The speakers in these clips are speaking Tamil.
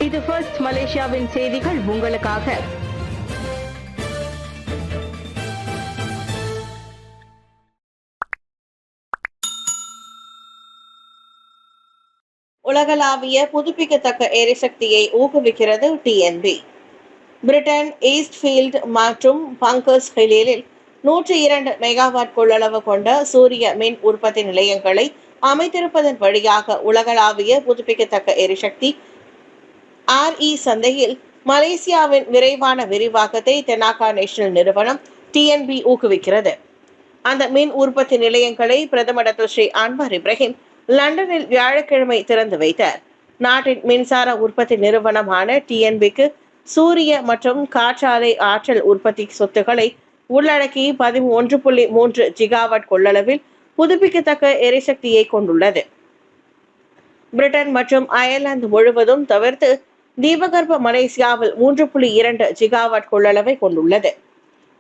இது ஃபர்ஸ்ட் மலேசியாவின் செய்திகள் உங்களுக்காக. உலகளாவிய புதுப்பிக்கத்தக்க எரிசக்தியை ஊக்குவிக்கிறது டிஎன்பி. பிரிட்டன் ஈஸ்ட்ஃபீல்ட் மற்றும் பங்கர்ஸ் ஹில்லில் 102 மெகாவாட் கொள்ளளவு கொண்ட சூரிய மின் உற்பத்தி நிலையங்களை அமைத்திருப்பதன் வழியாக உலகளாவிய புதுப்பிக்கத்தக்க எரிசக்தி RE சந்தையில் மலேசியாவின் விரைவான விரிவாக்கத்தை தென்னாக்கா நேஷனல் நிறுவனம் டிஎன்பி ஊக்குவிக்கிறது. அந்த மின் உற்பத்தி நிலையங்களை பிரதமர் டாக்டர் ஸ்ரீ அன்வார் இப்ராஹிம் லண்டனில் வியாழக்கிழமை திறந்து வைத்தார். நாட்டின் மின்சார உற்பத்தி நிறுவனமான டிஎன்பிக்கு சூரிய மற்றும் காற்றாலை ஆற்றல் உற்பத்தி சொத்துக்களை உள்ளடக்கி 11.3 ஜிகாவாட் கொள்ளளவில் புதுப்பிக்கத்தக்க எரிசக்தியை கொண்டுள்ளது. பிரிட்டன் மற்றும் அயர்லாந்து முழுவதும் தவிர்த்து தீபகற்ப மலேசியாவில் 3.2 ஜிகாவாட் கொள்ளளவை கொண்டுள்ளது.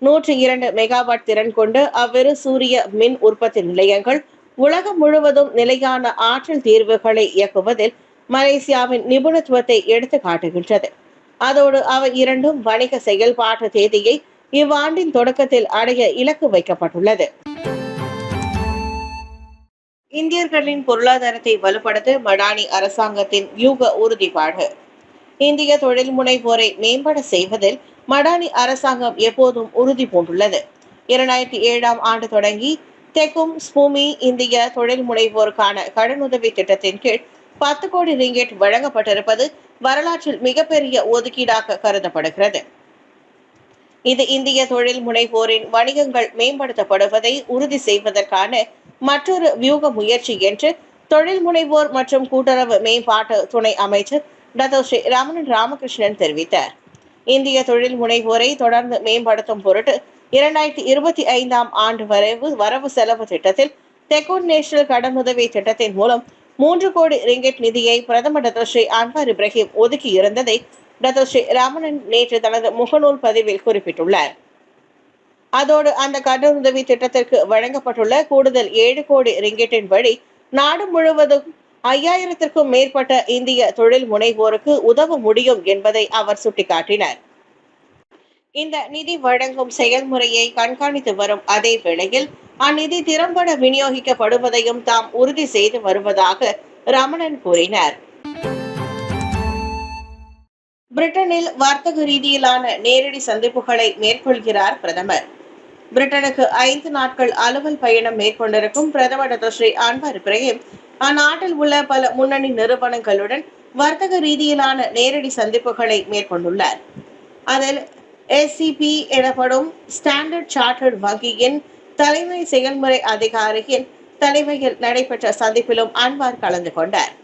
102 மெகாவாட் திறன் கொண்டு அவ்விரு சூரிய மின் உற்பத்தி நிலையங்கள் உலகம் முழுவதும் நிலையான ஆற்றல் தீர்வுகளை இயக்குவதில் மலேசியாவின் நிபுணத்துவத்தை எடுத்து காட்டுகின்றது. அதோடு அவை இரண்டும் வணிக செயல்பாட்டு தேதியை இவ்வாண்டின் தொடக்கத்தில் அடைய இலக்கு வைக்கப்பட்டுள்ளது. இந்தியர்களின் பொருளாதாரத்தை வலுப்படுத்த மடானி அரசாங்கத்தின் வியூக உறுதிப்பாடு. இந்திய தொழில் முனைவோரை மேம்பட செய்வதில் மடானி அரசாங்கம் எப்போதும் உறுதி பூண்டுள்ளது. 2007ஆம் ஆண்டு தொடங்கி தெக்கும் ஸ்பூமி இந்திய தொழில் முனைவோருக்கான கடனுதவி திட்டத்தின் கீழ் 10 கோடி ரிங்கெட் வழங்கப்பட்டிருப்பது வரலாற்றில் மிகப்பெரிய ஒதுக்கீடாக கருதப்படுகிறது. இது இந்திய தொழில் முனைவோரின் வணிகங்கள் மேம்படுத்தப்படுவதை உறுதி செய்வதற்கான மற்றொரு வியூக முயற்சி என்று தொழில் முனைவோர் மற்றும் கூட்டுறவு மேம்பாட்டு துணை அமைச்சர் டாக்டர் ஸ்ரீ ரமணன் ராமகிருஷ்ணன் தெரிவித்தார். இந்திய தொழில் முனைவோரை தொடர்ந்து மேம்படுத்தும் பொருட்டு 2025ஆம் ஆண்டு வரவு செலவு திட்டத்தில் தெக்கூன் நேஷனல் கடனுதவி திட்டத்தின் மூலம் 3 கோடி ரிங்கெட் நிதியை பிரதமர் டாக்டர் ஸ்ரீ அன்வார் இப்ராஹிம் ஒதுக்கி இருந்ததை டாக்டர் ஸ்ரீ ரமணன் நேற்று தனது முகநூல் பதிவில் குறிப்பிட்டுள்ளார். அதோடு அந்த கடனுதவி திட்டத்திற்கு வழங்கப்பட்டுள்ள கூடுதல் 7 கோடி ரிங்கெட்டின் படி நாடு முழுவதும் 5000த்திற்கும் மேற்பட்ட இந்திய தொழில் முனைவோருக்கு உதவ முடியும் என்பதை அவர் சுட்டிக்காட்டினார். இந்த நிதி வழங்கும் செயல்முறையை கண்காணித்து வரும் அதே வேளையில் அந்நிதி திறம்பட விநியோகிக்கப்படுவதையும் தாம் உறுதி செய்து வருவதாக ரமணன் கூறினார். பிரிட்டனில் வர்த்தக ரீதியிலான நேரடி சந்திப்புகளை மேற்கொள்கிறார் பிரதமர். பிரிட்டனுக்கு 5 நாட்கள் அலுவல் பயணம் மேற்கொண்டிருக்கும் பிரதமர் டாக்டர் ஸ்ரீ அன்வார் இப்ராஹிம் அந்நாட்டில் உள்ள பல முன்னணி நிறுவனங்களுடன் வர்த்தக ரீதியிலான நேரடி சந்திப்புகளை மேற்கொண்டுள்ளார். அதில் SCP எனப்படும் ஸ்டாண்டர்ட் சார்ட்டர்ட் வங்கியின் தலைமை செயல்முறை அதிகாரியின் தலைமையில் நடைபெற்ற சந்திப்பிலும் அன்வார் கலந்து கொண்டார்.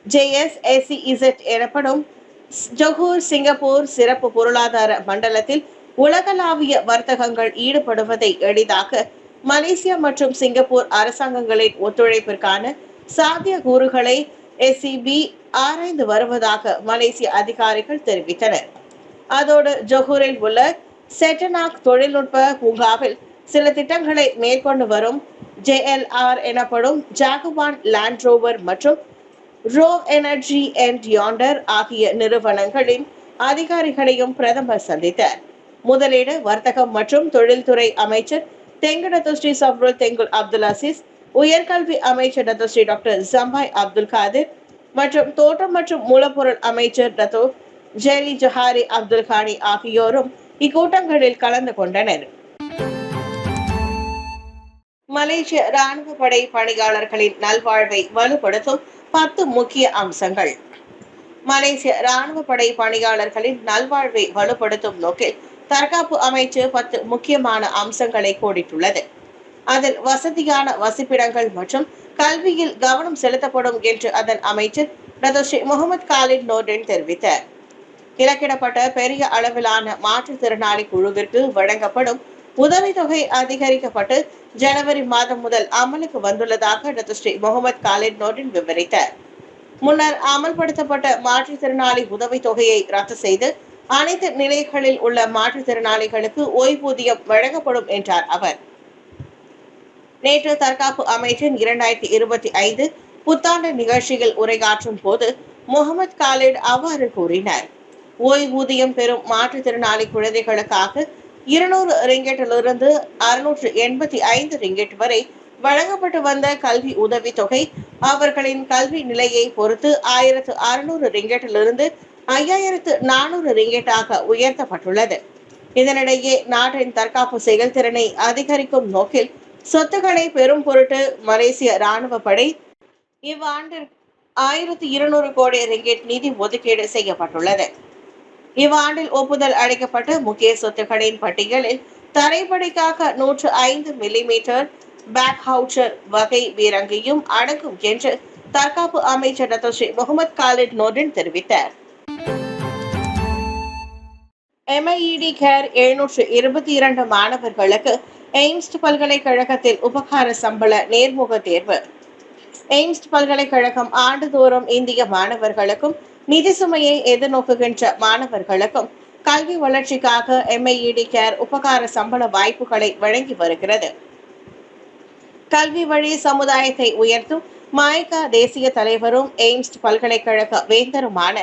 JSSEZ எனப்படும் ஜொஹூர் சிங்கப்பூர் சிறப்பு பொருளாதார மண்டலத்தில் உலகளாவிய வர்த்தகங்கள் ஈடுபடுவதை எளிதாக்க மலேசியா மற்றும் சிங்கப்பூர் அரசாங்கங்களின் ஒத்துழைப்பிற்கான சாத்திய கூறுகளை SCB ஆராய்ந்து வருவதாக மலேசிய அதிகாரிகள் தெரிவித்தனர். அதோடு ஜொஹூரில் உள்ள செட்டனாக் தொழில்நுட்ப பூங்காவில் சில திட்டங்களை மேற்கொண்டு வரும் JLR எனப்படும் ஜாகுவான் லேண்ட் ரோவர் மற்றும் ரோவ் எனர்ஜி அண்ட் யாண்டர் ஆகிய நிறுவனங்களின் அதிகாரிகளையும் பிரதமர் சந்தித்தார். முதலீடு வர்த்தகம் மற்றும் தொழில்துறை அமைச்சர் தெங்கு டாக்டர் ஸ்ரீ சப்ருல் தெங்குல் அப்துல் அசீஸ், உயர்கல்வி அமைச்சர் டாக்டர் ஸ்ரீ டாக்டர் ஜம்பாய் அப்துல் காதிர் மற்றும் தோட்டம் மற்றும் மூலப்பொருள் அமைச்சர் டாக்டர் ஜெரி ஜஹாரி அப்துல் கானி ஆகியோரும் இக்கூட்டங்களில் கலந்து கொண்டனர். மலேசிய ராணுவ படை பணியாளர்களின் நல்வாழ்வை வலுப்படுத்தும் 10 முக்கிய அம்சங்கள். மலேசிய ராணுவ படை பணியாளர்களின் நல்வாழ்வை வலுப்படுத்தும் நோக்கில் தற்காப்பு அமைச்சு 10 முக்கியமான அம்சங்களை கோடிட்டுள்ளது. அதில் வசதியான வசிப்பிடங்கள் மற்றும் கல்வியில் கவனம் செலுத்தப்படும் என்று அதன் அமைச்சர் doctor Sri Mohamed Khaled Nordin தெரிவித்தார். இலக்கிடப்பட்ட பெரிய அளவிலான மாற்றுத்திறனாளி குழுவிற்கு வழங்கப்படும் உதவித்தொகை அதிகரிக்கப்பட்டு ஜனவரி மாதம் முதல் அமலுக்கு வந்துள்ளதாக doctor Sri Mohamed Khaled Nordin விவரித்தார். முன்னர் அமல்படுத்தப்பட்ட மாற்றுத்திறனாளி உதவித்தொகையை ரத்து செய்து அனைத்து நிலைகளில் உள்ள மாற்றுத்திறனாளிகளுக்கு ஓய்வூதியம் வழங்கப்படும் என்றார் அவர். நேற்று தற்காப்பு அமைச்சின் 2025 புத்தாண்டு நிகழ்ச்சியில் உரையாற்றும் போது முகமது காலிட் அவ்வாறு கூறினார். ஓய்வூதியம் பெறும் மாற்றுத்திறனாளி குழந்தைகளுக்காக 200 ரிங்கெட்டிலிருந்து 685 ரிங்கெட் வரை வழங்கப்பட்டு வந்த கல்வி உதவி தொகை அவர்களின் கல்வி நிலையை பொறுத்து 1600 ரிங்கெட்டிலிருந்து 5400 ரிங்கெட்டாக உயர்த்தப்பட்டுள்ளது. இதனிடையே நாட்டின் தற்காப்பு செயல்திறனை அதிகரிக்கும் நோக்கில் சொத்துக்களை பெறும் பொருட்டு மலேசிய ராணுவ படை இவ்வாண்டிற்கு 1200 கோடி ரிங்கெட் நிதி ஒதுக்கீடு செய்யப்பட்டுள்ளது. இவ்வாண்டில் ஒப்புதல் அளிக்கப்பட்ட முக்கிய சொத்துக்களின் பட்டியலில் தரைப்படைக்காக 105 மில்லிமீட்டர் பேக் ஹவுச்சர் வகை பீரங்கியும் அடங்கும் என்று தற்காப்பு அமைச்சர் டத்தோஸ்ரீ முகமது காலிட் நோர்டின் தெரிவித்தார். MIED கேர் 722 மாணவர்களுக்கு எய்ம்ஸ் பல்கலைக்கழகத்தில் உபகார சம்பள நேர்முக தேர்வு. எய்ம்ஸ் பல்கலைக்கழகம் ஆண்டுதோறும் இந்திய மாணவர்களுக்கும் நிதி சுமையை எதிர்நோக்குகின்ற மாணவர்களுக்கும் கல்வி வளர்ச்சிக்காக MIED கேர் உபகார சம்பள வாய்ப்புகளை வழங்கி வருகிறது. கல்வி வழி சமுதாயத்தை உயர்த்தும் மாய்கா தேசிய தலைவரும் எய்ம்ஸ் பல்கலைக்கழக வேந்தருமான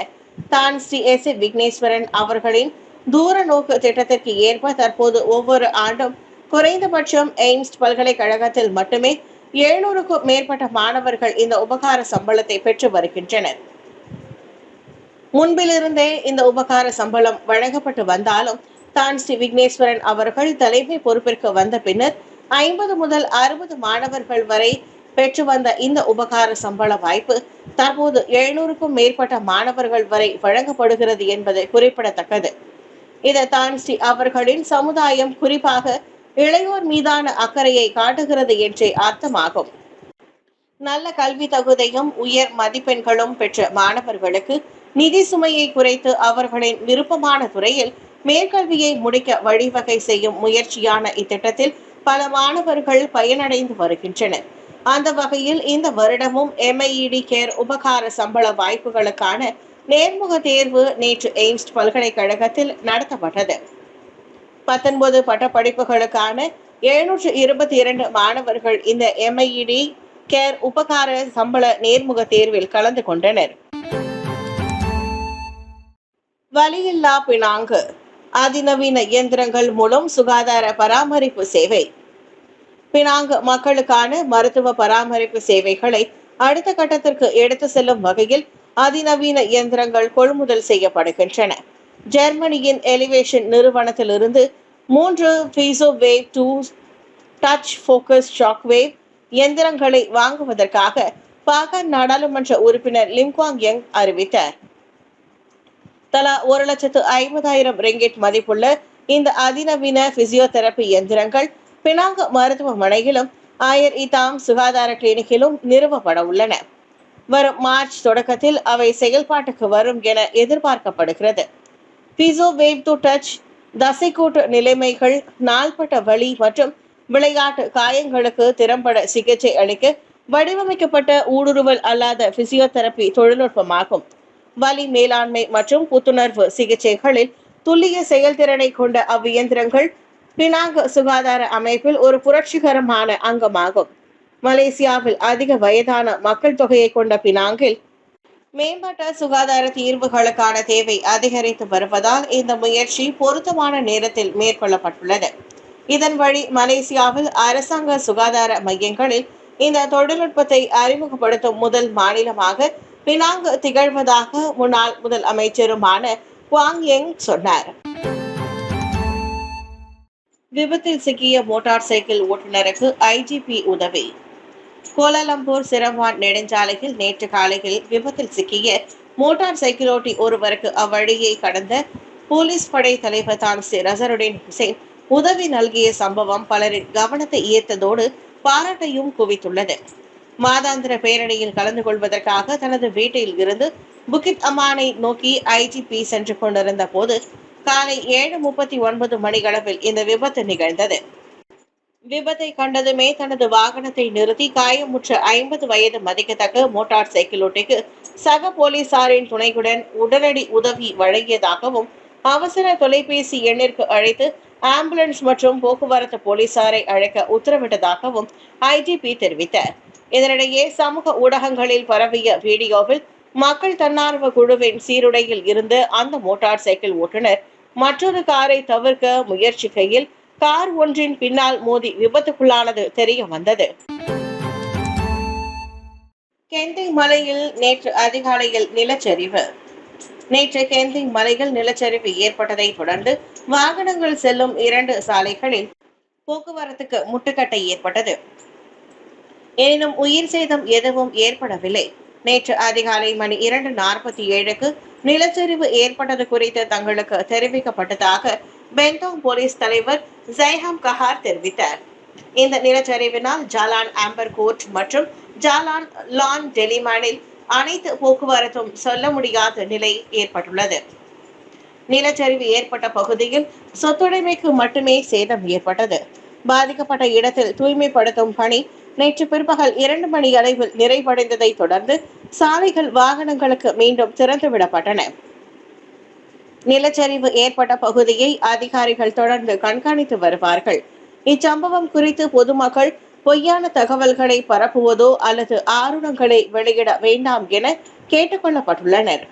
தான் ஸ்ரீ S. விக்னேஸ்வரன் அவர்களின் தூர நோக்கு திட்டத்திற்கு ஏற்ப தற்போது ஒவ்வொரு ஆண்டும் குறைந்தபட்சம் எய்ம்ஸ் பல்கலைக்கழகத்தில் மட்டுமே 700க்கும் மேற்பட்ட மாணவர்கள் இந்த உபகார சம்பளத்தை பெற்று வருகின்றனர். முன்பிலிருந்தே இந்த உபகார சம்பளம் வழங்கப்பட்டு வந்தாலும் தான் ஸ்ரீ விக்னேஸ்வரன் அவர்கள் தலைமை பொறுப்பிற்கு வந்த பின்னர் 50 முதல் 60 மாணவர்கள் வரை பெற்று வந்த இந்த உபகார சம்பள வாய்ப்பு தற்போது 700க்கும் மேற்பட்ட மாணவர்கள் வரை வழங்கப்படுகிறது என்பது குறிப்பிடத்தக்கது. இது தான் ஸ்ரீ அவர்களின் சமுதாயம் குறிப்பாக இளையோர் மீதான அக்கறையை காட்டுகிறது என்றே அர்த்தமாகும். நல்ல கல்வி தகுதியும் உயர் மதிப்பெண்களும் பெற்ற மாணவர்களுக்கு நிதி சுமையை குறைத்து அவர்களின் விருப்பமான துறையில் மேற்கல்வியை முடிக்க வழிவகை செய்யும் முயற்சியான இத்திட்டத்தில் பல மாணவர்கள் பயனடைந்து வருகின்றனர். அந்த வகையில் இந்த வருடமும் MIED கேர் உபகார சம்பள வாய்ப்புகளுக்கான நேர்முக தேர்வு நேற்று எய்ம்ஸ் பல்கலைக்கழகத்தில் நடத்தப்பட்டது. 19 பட்டப்படிப்புகளுக்கான 722 மாணவர்கள் இந்த MIED கேர் உபகார சம்பள நேர்முக தேர்வில் கலந்து கொண்டனர். வலியில்லா பினாங்கு அதிநவீன இயந்திரங்கள் மூலம் சுகாதார பராமரிப்பு சேவை. பினாங்கு மக்களுக்கான மருத்துவ பராமரிப்பு சேவைகளை அடுத்த கட்டத்திற்கு எடுத்து செல்லும் வகையில் அதிநவீன இயந்திரங்கள் கொள்முதல் செய்யப்படுகின்றன. ஜெர்மனியின் எலிவேஷன் நிறுவனத்திலிருந்து 3 piezo wave 2 touch focus shock wave இயந்திரங்களை வாங்குவதற்காக பாகான் நாடாளுமன்ற உறுப்பினர் லிம் குவாங் யங் அறிவித்தார். தலா 1,50,000 ரிங்கிட் மதிப்புள்ள இந்த அதிநவீன பிசியோதெரபி இயந்திரங்கள் பினாங்கு மருத்துவமனையிலும் ஆயர் இதாம் சுகாதார கிளினிக்கிலும் நிறுவப்பட உள்ளன. வரும் மார்ச் தொடக்கத்தில் அவை செயல்பாட்டுக்கு வரும் என எதிர்பார்க்கப்படுகிறது. பிசோ வேவ் 2 டச் தசைக்கூட்டு நிலைமைகள், நாள்பட்ட வலி மற்றும் விளையாட்டு காயங்களுக்கு திறம்பட சிகிச்சை அளிக்க வடிவமைக்கப்பட்ட ஊடுருவல் அல்லாத பிசியோதெரபி தொழில்நுட்பமாகும். வலி மேலாண்மை மற்றும் புத்துணர்வு சிகிச்சைகளில் துல்லிய செயல்திறனை கொண்ட அவ்வியந்திரங்கள் பினாங்கு சுகாதார அமைப்பில் ஒரு புரட்சிகரமான அங்கமாகும். மலேசியாவில் அதிக வயதான மக்கள் தொகையை கொண்ட பினாங்கில் மேம்பட்ட சுகாதார தீர்வுகளுக்கான தேவை அதிகரித்து வருவதால் இந்த முயற்சி பொருத்தமான நேரத்தில் மேற்கொள்ளப்பட்டுள்ளது. இதன் வழி மலேசியாவில் அரசாங்க சுகாதார மையங்களில் இந்த தொழில்நுட்பத்தை அறிமுகப்படுத்தும் முதல் மாநிலமாக பினாங்கு திகழ்வதாக முன்னாள் முதல் அமைச்சருமான குவாங் யங் சொன்னார். விபத்தில் சிக்கிய மோட்டார் சைக்கிள் ஓட்டுநருக்கு IGP உதவி. கோலாலம்பூர் சிரவான் நெடுஞ்சாலையில் நேற்று காலையில் விபத்தில் சிக்கிய மோட்டார் சைக்கிளோட்டி ஒருவருக்கு அவ்வழியை கடந்த போலீஸ் படை தலைவர் தான் ஸ்ரீ ரசருடின் ஹுசைன் உதவி நல்கிய சம்பவம் பலரின் கவனத்தை ஈர்த்ததோடு பாராட்டையும் குவித்துள்ளது. மாதாந்திர பேரணியில் கலந்து கொள்வதற்காக தனது வீட்டில் இருந்து புக்கிட் அமானை நோக்கி IGP சென்று கொண்டிருந்த போது காலை 7:39 மணியளவில் இந்த விபத்து நிகழ்ந்தது. விபத்தை கண்டதுமே தனது வாகனத்தை நிறுத்தி காயமுற்ற 50 வயது மதிக்கத்தக்க மோட்டார் சைக்கிளோட்டிக்கு சக போலீசாரின் துணையுடன் உடனடி உதவி வழங்கியதாகவும் அவசர தொலைபேசி எண்ணிற்கு அழைத்து ஆம்புலன்ஸ் மற்றும் போக்குவரத்து போலீசாரை அழைக்க உத்தரவிட்டதாகவும் IGP தெரிவித்தார். இதனிடையே சமூக ஊடகங்களில் பரவிய வீடியோவில் மக்கள் தன்னார்வ குழுவின் சீருடையில் இருந்த அந்த மோட்டார் சைக்கிள் ஓட்டுநர் மற்றொரு காரை தவிர்க்க முயற்சிக்கையில் கார் ஒன்றின் பின்னால் மோதி விபத்துக்குள்ளானது தெரிய வந்தது. கெந்தை மலையில் நேற்று அதிகாலையில் நிலச்சரிவு. நேற்று கெந்தை மலையில் நிலச்சரிவு ஏற்பட்டதை தொடர்ந்து வாகனங்கள் செல்லும் 2 சாலைகளில் போக்குவரத்துக்கு முட்டுக்கட்டை ஏற்பட்டது. எனினும் உயிர் சேதம் எதுவும் ஏற்படவில்லை. நேற்று அதிகாலை மணி 2:47க்கு நிலச்சரிவு ஏற்பட்டது குறித்து தங்களுக்கு தெரிவிக்கப்பட்டதாக பென்டாங் போலீஸ் தலைவர் ஜைஹாம் கஹார் தெரிவித்தார். இந்த நிலச்சரிவினால் ஜாலான் ஆம்பர் கோர்ட் மற்றும் ஜாலான் லான் டெலிமானில் அனைத்து போக்குவரத்தும் சொல்ல முடியாத நிலை ஏற்பட்டுள்ளது. நிலச்சரிவு ஏற்பட்ட பகுதியில் சொத்துடைமைக்கு மட்டுமே சேதம் ஏற்பட்டது. பாதிக்கப்பட்ட இடத்தில் தூய்மைப்படுத்தும் பணி நேற்று பிற்பகல் 2 மணி அளவில் நிறைவடைந்ததை தொடர்ந்து சாலைகள் வாகனங்களுக்கு மீண்டும் திறந்துவிடப்பட்டன. நிலச்சரிவு ஏற்பட்ட பகுதியை அதிகாரிகள் தொடர்ந்து கண்காணித்து வருவார்கள். இச்சம்பவம் குறித்து பொதுமக்கள் பொய்யான தகவல்களை பரப்புவதோ அல்லது ஆருடங்களை வெளியிட வேண்டாம் என கேட்டுக் கொள்ளப்பட்டுள்ளனர்.